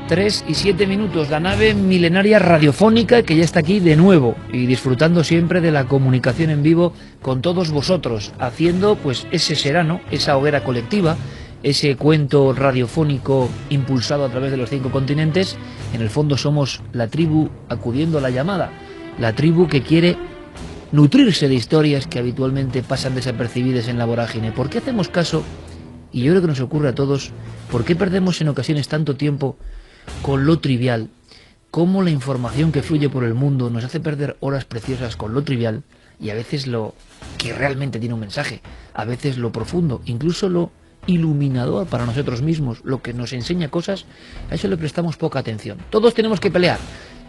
3 y 7 minutos, la nave milenaria radiofónica que ya está aquí de nuevo y disfrutando siempre de la comunicación en vivo con todos vosotros, haciendo pues ese serano, esa hoguera colectiva, ese cuento radiofónico impulsado a través de los 5 continentes. En el fondo somos la tribu acudiendo a la llamada, la tribu que quiere nutrirse de historias que habitualmente pasan desapercibidas en la vorágine. ¿Por qué hacemos caso? Y yo creo que nos ocurre a todos. ¿Por qué perdemos en ocasiones tanto tiempo con lo trivial? Cómo la información que fluye por el mundo nos hace perder horas preciosas con lo trivial, y a veces lo que realmente tiene un mensaje, a veces lo profundo, incluso lo iluminador para nosotros mismos, lo que nos enseña cosas, a eso le prestamos poca atención. Todos tenemos que pelear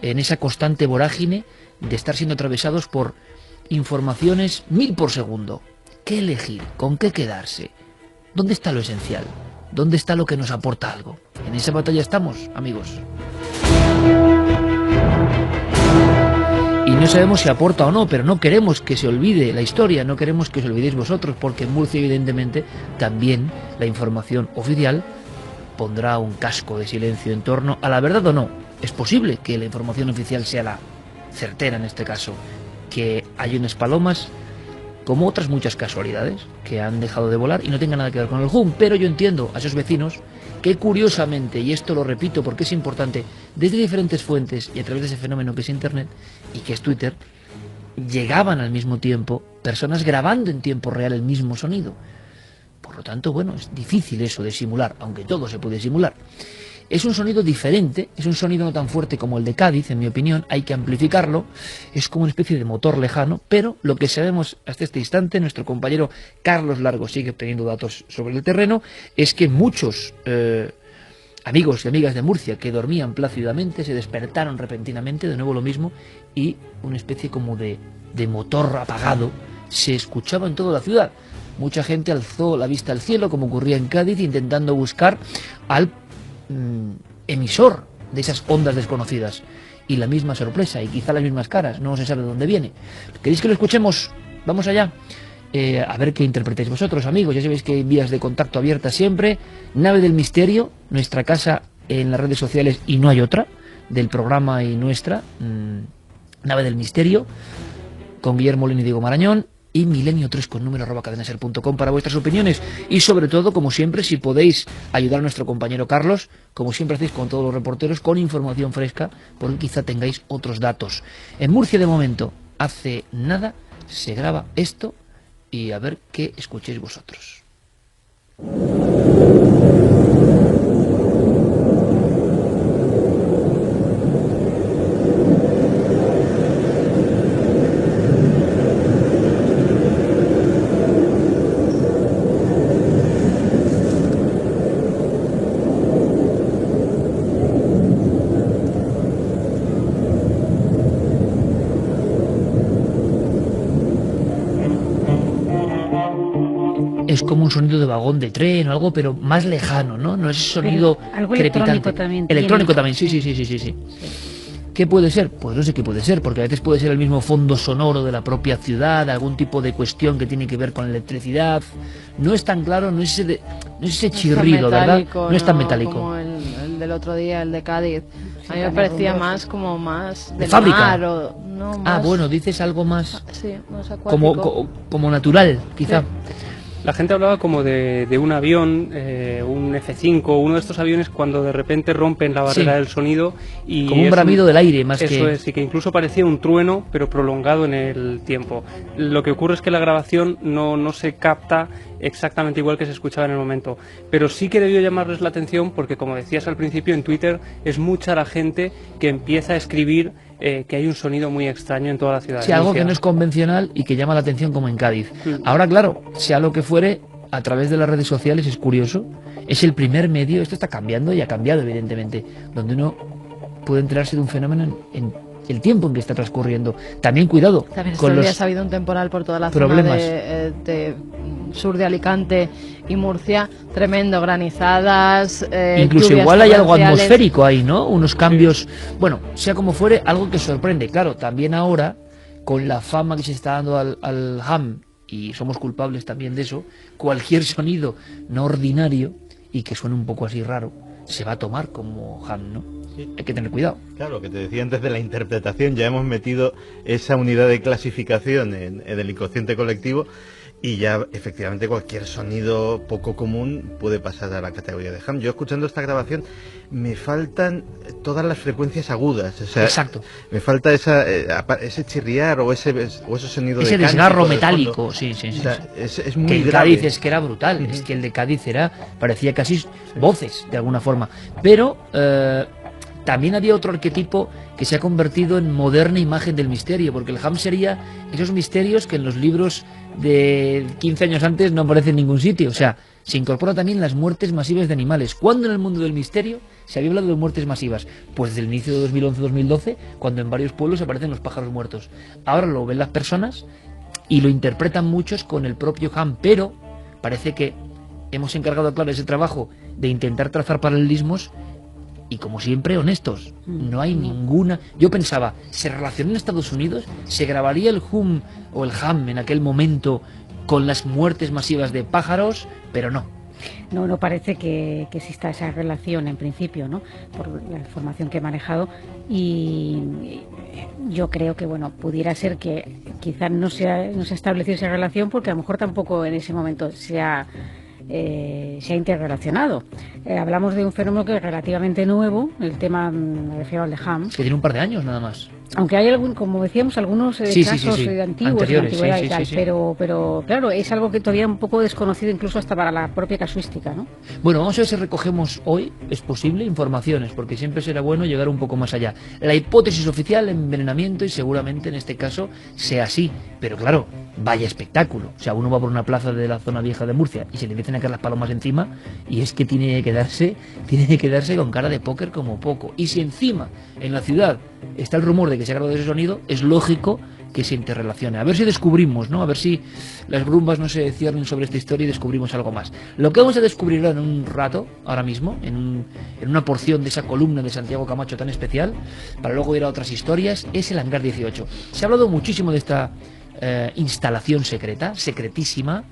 en esa constante vorágine de estar siendo atravesados por informaciones 1000 por segundo. ¿Qué elegir? ¿Con qué quedarse? ¿Dónde está lo esencial? ¿Dónde está lo que nos aporta algo? En esa batalla estamos, amigos. Y no sabemos si aporta o no, pero no queremos que se olvide la historia, no queremos que os olvidéis vosotros, porque en Murcia, evidentemente, también la información oficial pondrá un casco de silencio en torno a la verdad o no. Es posible que la información oficial sea la certera en este caso, que hay unas palomas, como otras muchas casualidades, que han dejado de volar y no tengan nada que ver con el hum, pero yo entiendo a esos vecinos que curiosamente, y esto lo repito porque es importante, desde diferentes fuentes y a través de ese fenómeno que es Internet y que es Twitter, llegaban al mismo tiempo personas grabando en tiempo real el mismo sonido. Por lo tanto, bueno, es difícil eso de simular, aunque todo se puede simular. Es un sonido diferente, es un sonido no tan fuerte como el de Cádiz, en mi opinión, hay que amplificarlo, es como una especie de motor lejano, pero lo que sabemos hasta este instante, nuestro compañero Carlos Largo sigue obteniendo datos sobre el terreno, es que muchos amigos y amigas de Murcia que dormían plácidamente se despertaron repentinamente, de nuevo lo mismo, y una especie como de motor apagado se escuchaba en toda la ciudad. Mucha gente alzó la vista al cielo, como ocurría en Cádiz, intentando buscar al emisor de esas ondas desconocidas, y la misma sorpresa y quizá las mismas caras, no se sabe de dónde viene. ¿Queréis que lo escuchemos? Vamos allá, a ver qué interpretáis vosotros, amigos. Ya sabéis que hay vías de contacto abiertas siempre. Nave del Misterio, nuestra casa en las redes sociales, y no hay otra, del programa y nuestra, Nave del Misterio, con Guillermo Molina y Diego Marañón, y milenio3 con número @cadenaser.com para vuestras opiniones. Y sobre todo, como siempre, si podéis ayudar a nuestro compañero Carlos, como siempre hacéis con todos los reporteros, con información fresca, porque quizá tengáis otros datos. En Murcia, de momento, hace nada se graba esto, y a ver qué escuchéis vosotros. Es como un sonido de vagón de tren o algo, pero más lejano, ¿no? No es sonido algo crepitante. Electrónico también. Electrónico también, sí. ¿Qué puede ser? Pues no sé qué puede ser, porque a veces puede ser el mismo fondo sonoro de la propia ciudad, algún tipo de cuestión que tiene que ver con la electricidad. No es tan claro, no es ese chirrido, ¿verdad? No es tan metálico. Como el del otro día, el de Cádiz. A mí me parecía más como más de fábrica. Mar, o, no, más... bueno, dices algo más... Sí, más acuático. Como natural, quizá. Sí. La gente hablaba como de un avión, un F-5, uno de estos aviones cuando de repente rompen la barrera del sonido. Y como un bramido del aire, más que... Eso es, y que incluso parecía un trueno, pero prolongado en el tiempo. Lo que ocurre es que la grabación no se capta exactamente igual que se escuchaba en el momento. Pero sí que debió llamarles la atención porque, como decías al principio, en Twitter es mucha la gente que empieza a escribir que hay un sonido muy extraño en toda la ciudad. Sí, algo que no es convencional y que llama la atención, como en Cádiz. Ahora, claro, sea lo que fuere, a través de las redes sociales es curioso, es el primer medio, esto está cambiando y ha cambiado evidentemente, donde uno puede enterarse de un fenómeno en el tiempo en que está transcurriendo. También cuidado también con estos los días ha habido un temporal por toda la problemas. zona de sur de Alicante y Murcia, tremendo, granizadas, incluso igual hay algo atmosférico ahí, ¿no? Unos cambios, bueno, sea como fuere, algo que sorprende. Claro, también ahora, con la fama que se está dando al ham, y somos culpables también de eso, cualquier sonido no ordinario y que suene un poco así raro, se va a tomar como Ham, ¿no? Sí. Hay que tener cuidado. Claro, lo que te decía antes de la interpretación, ya hemos metido esa unidad de clasificación en el inconsciente colectivo y ya efectivamente cualquier sonido poco común puede pasar a la categoría de Ham. Yo escuchando esta grabación me faltan todas las frecuencias agudas, o sea, exacto. Me falta ese chirriar o ese sonido ese de desgarro metálico, sí. O sea, es muy que el grave. Cádiz es que era brutal, es que el de Cádiz parecía casi voces de alguna forma, pero también había otro arquetipo que se ha convertido en moderna imagen del misterio, porque el Ham sería esos misterios que en los libros de 15 años antes no aparecen en ningún sitio. O sea, se incorporan también las muertes masivas de animales. ¿Cuándo en el mundo del misterio se había hablado de muertes masivas? Pues desde el inicio de 2011-2012, cuando en varios pueblos aparecen los pájaros muertos. Ahora lo ven las personas y lo interpretan muchos con el propio Ham, pero parece que hemos encargado, claro, ese trabajo de intentar trazar paralelismos. Y como siempre, honestos, no hay ninguna... Yo pensaba, ¿se relacionó en Estados Unidos? ¿Se grabaría el hum o el ham en aquel momento con las muertes masivas de pájaros? Pero no. No parece que exista esa relación en principio, ¿no? Por la información que he manejado, y yo creo que, bueno, pudiera ser que quizás no se ha establecido esa relación porque a lo mejor tampoco en ese momento se ha interrelacionado. Hablamos de un fenómeno que es relativamente nuevo, el tema, me refiero al de Ham. Que tiene un par de años nada más. Aunque hay como decíamos, algunos casos antiguos, anteriores, de antigüedad y tal, pero claro, es algo que todavía un poco desconocido incluso hasta para la propia casuística, ¿no? Bueno, vamos a ver si recogemos hoy, es posible, informaciones, porque siempre será bueno llegar un poco más allá. La hipótesis oficial, envenenamiento, y seguramente en este caso sea así, pero claro, vaya espectáculo. O sea, uno va por una plaza de la zona vieja de Murcia y se le empiezan a caer las palomas encima, y es que tiene que quedarse con cara de póker como poco. Y si encima en la ciudad está el rumor de que se ha grabado ese sonido, es lógico que se interrelacione. A ver si descubrimos, ¿no? A ver si las brumas no se ciernen sobre esta historia y descubrimos algo más. Lo que vamos a descubrir en un rato, ahora mismo, en una porción de esa columna de Santiago Camacho tan especial, para luego ir a otras historias, es el Hangar 18. Se ha hablado muchísimo de esta instalación secreta, secretísima,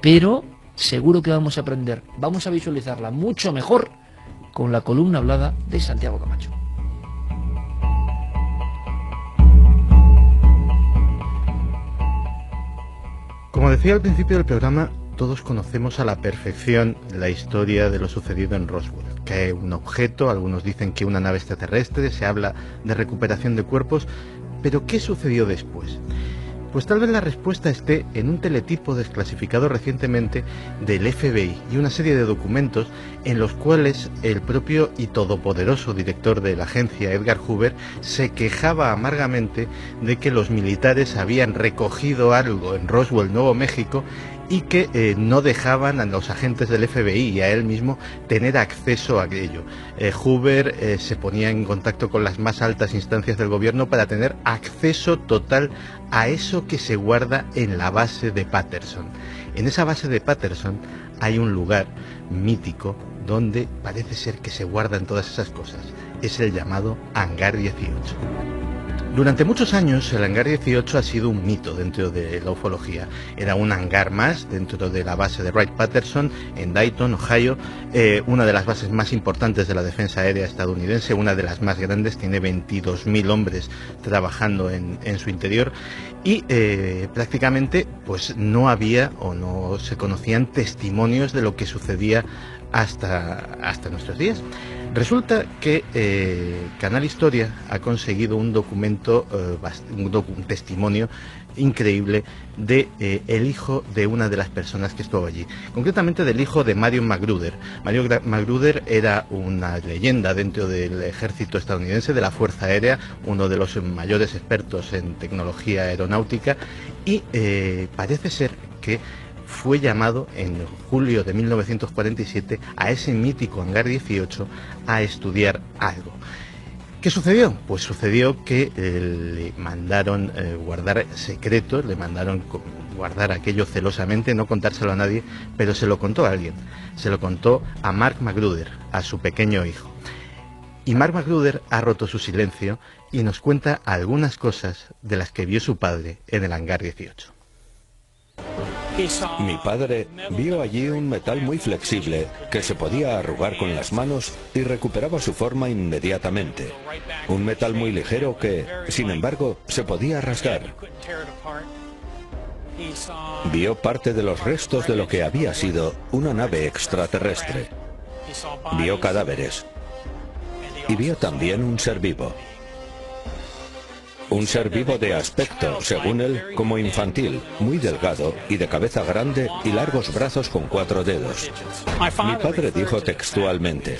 pero seguro que vamos a aprender, vamos a visualizarla mucho mejor con la columna hablada de Santiago Camacho. Como decía al principio del programa, todos conocemos a la perfección la historia de lo sucedido en Roswell. Cae un objeto, algunos dicen que una nave extraterrestre, se habla de recuperación de cuerpos, pero ¿qué sucedió después? Pues tal vez la respuesta esté en un teletipo desclasificado recientemente del FBI y una serie de documentos en los cuales el propio y todopoderoso director de la agencia, Edgar Hoover, se quejaba amargamente de que los militares habían recogido algo en Roswell, Nuevo México, y que no dejaban a los agentes del FBI y a él mismo tener acceso a aquello. Hoover se ponía en contacto con las más altas instancias del gobierno para tener acceso total a eso que se guarda en la base de Patterson. En esa base de Patterson hay un lugar mítico donde parece ser que se guardan todas esas cosas. Es el llamado Hangar 18. Durante muchos años el Hangar 18 ha sido un mito dentro de la ufología. Era un hangar más dentro de la base de Wright-Patterson en Dayton, Ohio, una de las bases más importantes de la defensa aérea estadounidense, una de las más grandes, tiene 22.000 hombres trabajando en su interior, y prácticamente pues no había o no se conocían testimonios de lo que sucedía hasta nuestros días. Resulta que Canal Historia ha conseguido un documento, un testimonio increíble de el hijo de una de las personas que estuvo allí, concretamente del hijo de Marion Magruder. Marion Magruder era una leyenda dentro del ejército estadounidense, de la Fuerza Aérea, uno de los mayores expertos en tecnología aeronáutica, y parece ser que fue llamado en julio de 1947 a ese mítico Hangar 18 a estudiar algo. ¿Qué sucedió? Pues sucedió que le mandaron guardar secretos, le mandaron guardar aquello celosamente, no contárselo a nadie, pero se lo contó a alguien. Se lo contó a Mark Magruder, a su pequeño hijo. Y Mark Magruder ha roto su silencio y nos cuenta algunas cosas de las que vio su padre en el Hangar 18. Mi padre vio allí un metal muy flexible que se podía arrugar con las manos y recuperaba su forma inmediatamente. Un metal muy ligero que, sin embargo, se podía rasgar. Vio parte de los restos de lo que había sido una nave extraterrestre. Vio cadáveres. Y vio también un ser vivo. Un ser vivo de aspecto, según él, como infantil, muy delgado y de cabeza grande y largos brazos con 4 dedos. Mi padre dijo textualmente: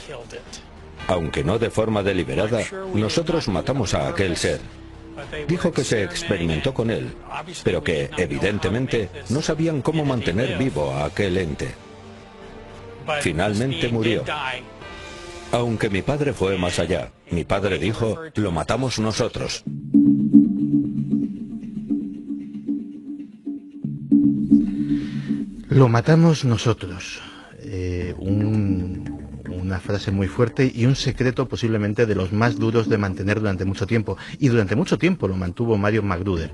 aunque no de forma deliberada, nosotros matamos a aquel ser. Dijo que se experimentó con él, pero que, evidentemente, no sabían cómo mantener vivo a aquel ente. Finalmente murió. Aunque mi padre fue más allá. Mi padre dijo: lo matamos nosotros. Lo matamos nosotros. Una frase muy fuerte y un secreto posiblemente de los más duros de mantener durante mucho tiempo. Y durante mucho tiempo lo mantuvo Marion McGruder.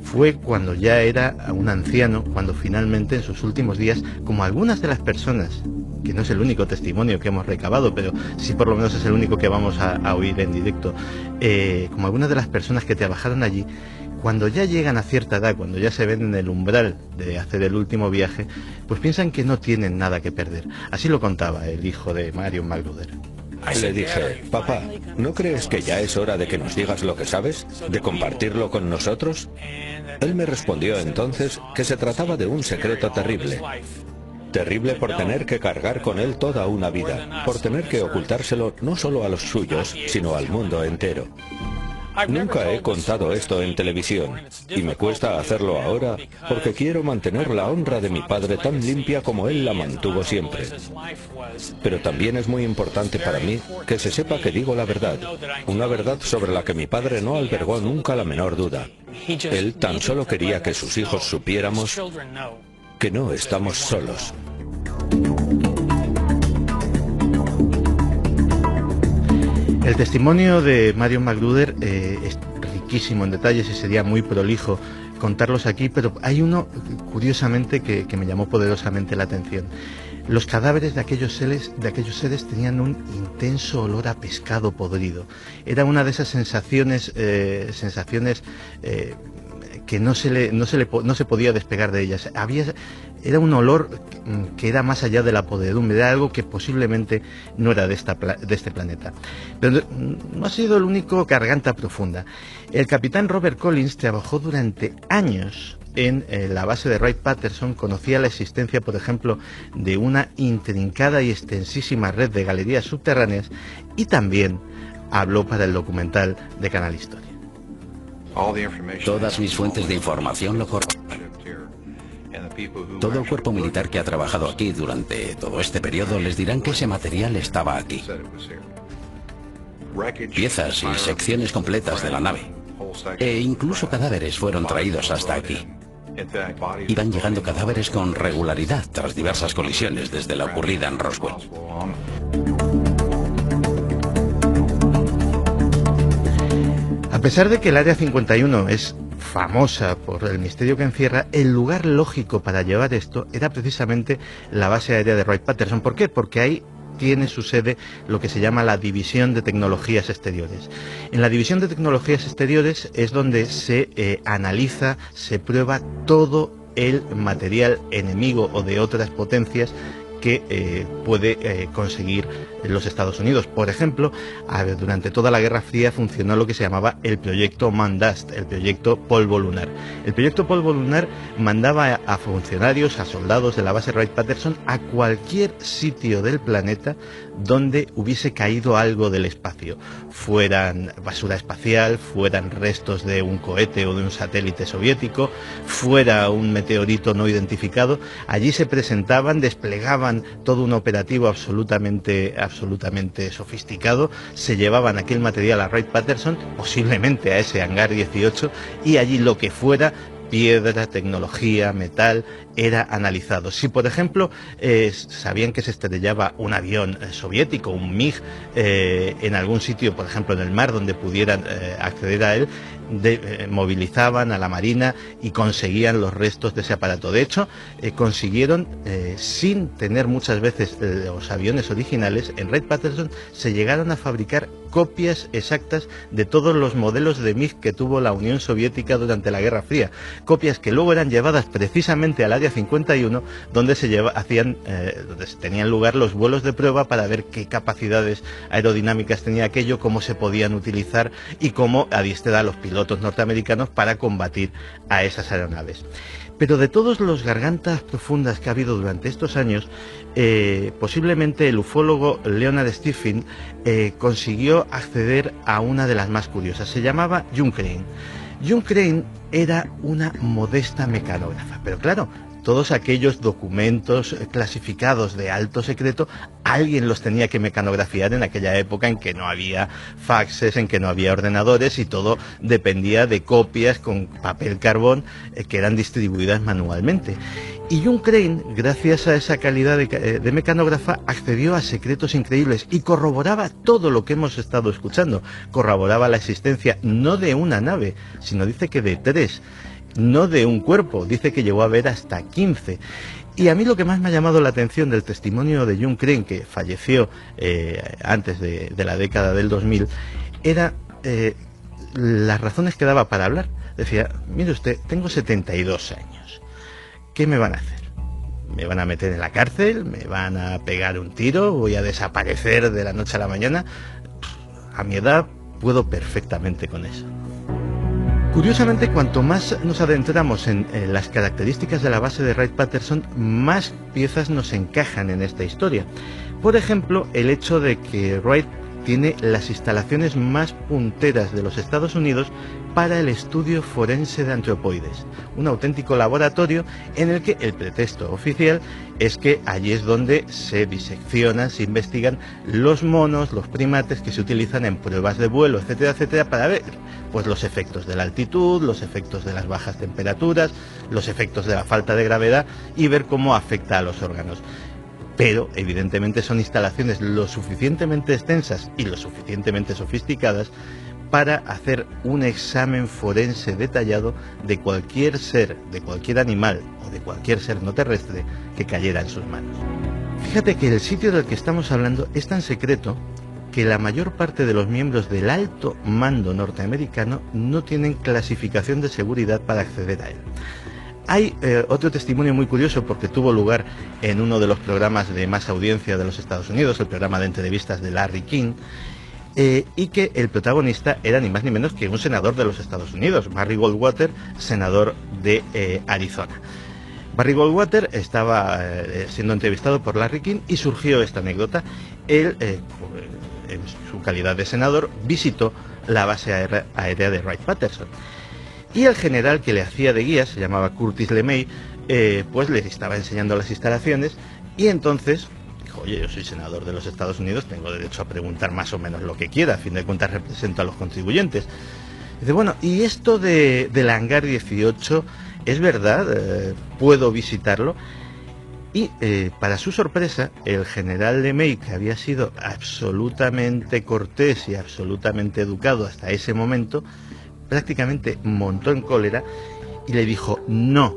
Fue cuando ya era un anciano, cuando finalmente en sus últimos días, como algunas de las personas, que no es el único testimonio que hemos recabado, pero sí por lo menos es el único que vamos a oír en directo, como algunas de las personas que trabajaron allí, cuando ya llegan a cierta edad, cuando ya se ven en el umbral de hacer el último viaje, pues piensan que no tienen nada que perder. Así lo contaba el hijo de Marion McGruder. Le dije: papá, ¿no crees que ya es hora de que nos digas lo que sabes? ¿De compartirlo con nosotros? Él me respondió entonces que se trataba de un secreto terrible. Terrible por tener que cargar con él toda una vida, por tener que ocultárselo no solo a los suyos, sino al mundo entero. Nunca he contado esto en televisión, y me cuesta hacerlo ahora porque quiero mantener la honra de mi padre tan limpia como él la mantuvo siempre. Pero también es muy importante para mí que se sepa que digo la verdad, una verdad sobre la que mi padre no albergó nunca la menor duda. Él tan solo quería que sus hijos supiéramos que no estamos solos. El testimonio de Marion McGruder es riquísimo en detalles y sería muy prolijo contarlos aquí, pero hay uno, curiosamente, que me llamó poderosamente la atención. Los cadáveres de aquellos seres tenían un intenso olor a pescado podrido. Era una de esas sensaciones que no se podía despegar de ellas. Era un olor que era más allá de la podredumbre, era algo que posiblemente no era de este planeta. Pero no ha sido el único garganta profunda. El capitán Robert Collins trabajó durante años en la base de Wright-Patterson, conocía la existencia, por ejemplo, de una intrincada y extensísima red de galerías subterráneas, y también habló para el documental de Canal Historia. Todas mis fuentes de información lo corroboran. Todo el cuerpo militar que ha trabajado aquí durante todo este periodo les dirán que ese material estaba aquí. Piezas y secciones completas de la nave. E incluso cadáveres fueron traídos hasta aquí. Iban llegando cadáveres con regularidad tras diversas colisiones desde la ocurrida en Roswell. A pesar de que el Área 51 es famosa por el misterio que encierra, el lugar lógico para llevar esto era precisamente la base aérea de Wright-Patterson. ¿Por qué? Porque ahí tiene su sede lo que se llama la División de Tecnologías Exteriores. En la División de Tecnologías Exteriores es donde se analiza, se prueba todo el material enemigo o de otras potencias que puede conseguir los Estados Unidos. Por ejemplo, durante toda la Guerra Fría funcionó lo que se llamaba el proyecto Mandust, el proyecto Polvo Lunar. El proyecto Polvo Lunar mandaba a funcionarios, a soldados de la base Wright-Patterson a cualquier sitio del planeta donde hubiese caído algo del espacio, fueran basura espacial, fueran restos de un cohete o de un satélite soviético, fuera un meteorito no identificado. Allí se presentaban, desplegaban todo un operativo absolutamente sofisticado, se llevaban aquel material a Wright-Patterson, posiblemente a ese hangar 18, y allí lo que fuera, piedra, tecnología, metal, era analizado. Si, por ejemplo, sabían que se estrellaba un avión soviético, un MiG, en algún sitio, por ejemplo en el mar, donde pudieran acceder a él, movilizaban a la Marina y conseguían los restos de ese aparato. De hecho, consiguieron, sin tener muchas veces los aviones originales, en Wright-Patterson se llegaron a fabricar copias exactas de todos los modelos de MiG que tuvo la Unión Soviética durante la Guerra Fría, copias que luego eran llevadas precisamente al Área 51, donde donde tenían lugar los vuelos de prueba para ver qué capacidades aerodinámicas tenía aquello, cómo se podían utilizar y cómo adiestrar a los pilotos norteamericanos para combatir a esas aeronaves. Pero de todos los gargantas profundas que ha habido durante estos años, posiblemente el ufólogo Leonard Stephen consiguió acceder a una de las más curiosas. Se llamaba June Crane. June Crane era una modesta mecanógrafa, pero claro, todos aquellos documentos clasificados de alto secreto, alguien los tenía que mecanografiar en aquella época en que no había faxes, en que no había ordenadores y todo dependía de copias con papel carbón que eran distribuidas manualmente. Y June Crane, gracias a esa calidad de mecanógrafa, accedió a secretos increíbles y corroboraba todo lo que hemos estado escuchando. Corroboraba la existencia no de una nave, sino dice que de 3. No de un cuerpo, dice que llegó a ver hasta 15. Y a mí lo que más me ha llamado la atención del testimonio de June Crane, que falleció antes de la década del 2000, era las razones que daba para hablar. Decía, mire usted, tengo 72 años, ¿qué me van a hacer? ¿Me van a meter en la cárcel? ¿Me van a pegar un tiro? ¿Voy a desaparecer de la noche a la mañana? A mi edad puedo perfectamente con eso. Curiosamente, cuanto más nos adentramos en las características de la base de Wright-Patterson, más piezas nos encajan en esta historia. Por ejemplo, el hecho de que Wright tiene las instalaciones más punteras de los Estados Unidos para el estudio forense de antropoides, un auténtico laboratorio en el que el pretexto oficial es que allí es donde se diseccionan, se investigan los monos, los primates que se utilizan en pruebas de vuelo, etcétera, etcétera, para ver pues los efectos de la altitud, los efectos de las bajas temperaturas, los efectos de la falta de gravedad y ver cómo afecta a los órganos. Pero evidentemente son instalaciones lo suficientemente extensas y lo suficientemente sofisticadas para hacer un examen forense detallado de cualquier ser, de cualquier animal o de cualquier ser no terrestre que cayera en sus manos. Fíjate que el sitio del que estamos hablando es tan secreto que la mayor parte de los miembros del alto mando norteamericano no tienen clasificación de seguridad para acceder a él. Hay otro testimonio muy curioso porque tuvo lugar en uno de los programas de más audiencia de los Estados Unidos, el programa de entrevistas de Larry King, y que el protagonista era ni más ni menos que un senador de los Estados Unidos, Barry Goldwater, senador de Arizona. Barry Goldwater estaba siendo entrevistado por Larry King y surgió esta anécdota. Él, en su calidad de senador, visitó la base aérea de Wright-Patterson. Y el general que le hacía de guía, se llamaba Curtis LeMay, pues le estaba enseñando las instalaciones y entonces dijo, oye, yo soy senador de los Estados Unidos, tengo derecho a preguntar más o menos lo que quiera, a fin de cuentas represento a los contribuyentes. Dice, bueno, ¿y esto del hangar 18 es verdad? ¿Puedo visitarlo? Y para su sorpresa, el general LeMay, que había sido absolutamente cortés y absolutamente educado hasta ese momento, prácticamente montó en cólera y le dijo, no,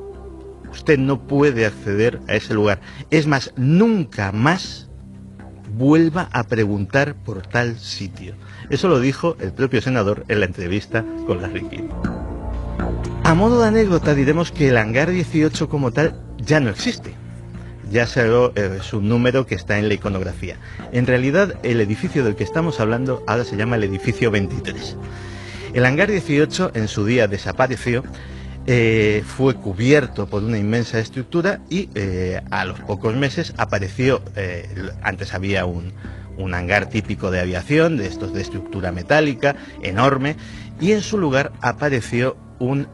usted no puede acceder a ese lugar. Es más, nunca más vuelva a preguntar por tal sitio. Eso lo dijo el propio senador en la entrevista con Larry King. A modo de anécdota diremos que el hangar 18 como tal ya no existe. Ya es un número que está en la iconografía. En realidad, el edificio del que estamos hablando ahora se llama el edificio 23. El hangar 18 en su día desapareció, fue cubierto por una inmensa estructura y a los pocos meses apareció, antes había un hangar típico de aviación, de estos de estructura metálica, enorme, y en su lugar apareció un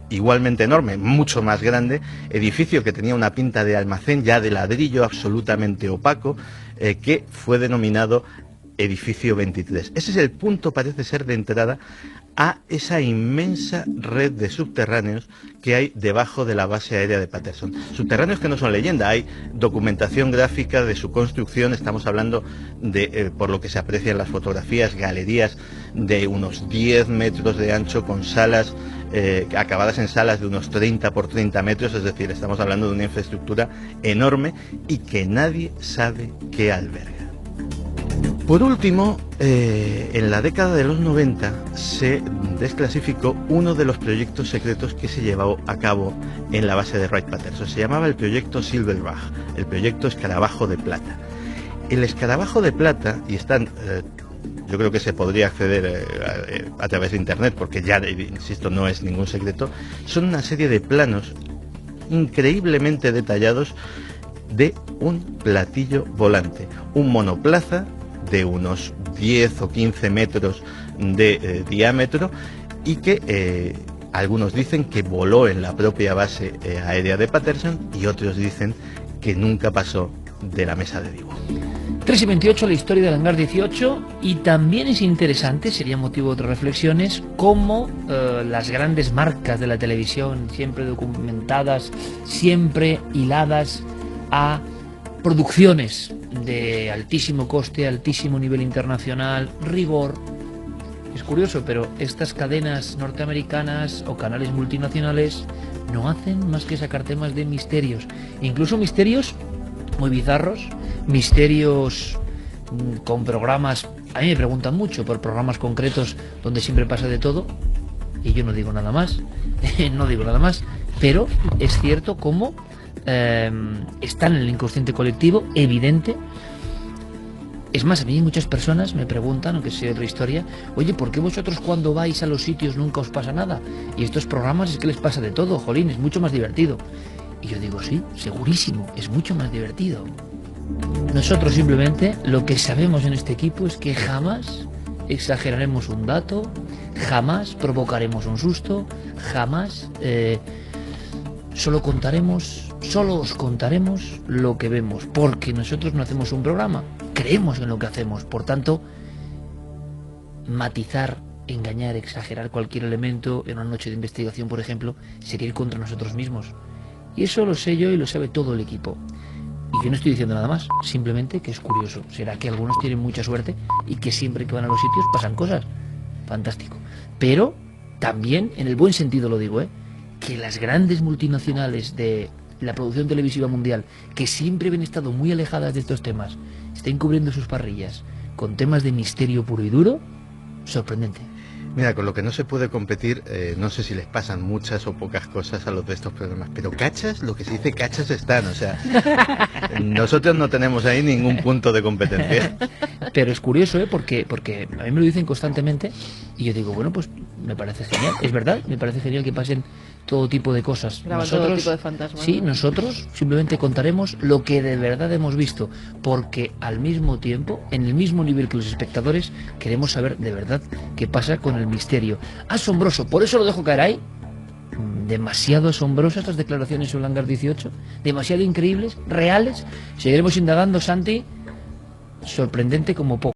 igualmente enorme, mucho más grande, edificio que tenía una pinta de almacén ya de ladrillo absolutamente opaco, que fue denominado edificio 23. Ese es el punto, parece ser, de entrada a esa inmensa red de subterráneos que hay debajo de la base aérea de Patterson. Subterráneos que no son leyenda, hay documentación gráfica de su construcción. Estamos hablando de, por lo que se aprecia en las fotografías, galerías de unos 10 metros de ancho con salas acabadas en salas de unos 30 por 30 metros, es decir, estamos hablando de una infraestructura enorme y que nadie sabe qué alberga. Por último, en la década de los 90 se desclasificó uno de los proyectos secretos que se llevó a cabo en la base de Wright-Patterson. Se llamaba el proyecto Silverback, el proyecto Escarabajo de Plata. El Escarabajo de Plata, y están... yo creo que se podría acceder a través de internet, porque ya, insisto, no es ningún secreto, son una serie de planos increíblemente detallados de un platillo volante, un monoplaza de unos 10 o 15 metros de diámetro y que algunos dicen que voló en la propia base aérea de Patterson y otros dicen que nunca pasó de la mesa de dibujo. 3:28, la historia del hangar 18, y también es interesante, sería motivo de otras reflexiones, cómo las grandes marcas de la televisión, siempre documentadas, siempre hiladas a producciones de altísimo coste, altísimo nivel internacional, rigor. Es curioso, pero estas cadenas norteamericanas o canales multinacionales no hacen más que sacar temas de misterios, incluso misterios muy bizarros, misterios con programas. A mí me preguntan mucho por programas concretos donde siempre pasa de todo y yo no digo nada más, pero es cierto cómo están en el inconsciente colectivo, evidente. Es más, a mí muchas personas me preguntan, aunque sea otra historia, oye, ¿por qué vosotros cuando vais a los sitios nunca os pasa nada? Y estos programas es que les pasa de todo, jolín, es mucho más divertido. Y yo digo, sí, segurísimo, es mucho más divertido. Nosotros simplemente lo que sabemos en este equipo es que jamás exageraremos un dato, jamás provocaremos un susto, jamás solo os contaremos lo que vemos, porque nosotros no hacemos un programa, creemos en lo que hacemos. Por tanto, matizar, engañar, exagerar cualquier elemento en una noche de investigación, por ejemplo, sería ir contra nosotros mismos. Y eso lo sé yo y lo sabe todo el equipo. Y yo no estoy diciendo nada más, simplemente que es curioso. Será que algunos tienen mucha suerte y que siempre que van a los sitios pasan cosas. Fantástico. Pero también, en el buen sentido lo digo, que las grandes multinacionales de la producción televisiva mundial, que siempre habían estado muy alejadas de estos temas, estén cubriendo sus parrillas con temas de misterio puro y duro, sorprendente. Mira, con lo que no se puede competir, no sé si les pasan muchas o pocas cosas a los de estos programas, pero cachas, lo que se dice cachas están, o sea, nosotros no tenemos ahí ningún punto de competencia. Pero es curioso, porque a mí me lo dicen constantemente y yo digo, bueno, pues me parece genial, es verdad, me parece genial que pasen todo tipo de cosas. Nosotros, todo tipo de fantasmas. Sí, nosotros simplemente contaremos lo que de verdad hemos visto, porque al mismo tiempo, en el mismo nivel que los espectadores, queremos saber de verdad qué pasa con el misterio. Asombroso, por eso lo dejo caer ahí. Demasiado asombrosas las declaraciones sobre el hangar 18, demasiado increíbles, reales. Seguiremos indagando, Santi, sorprendente como poco.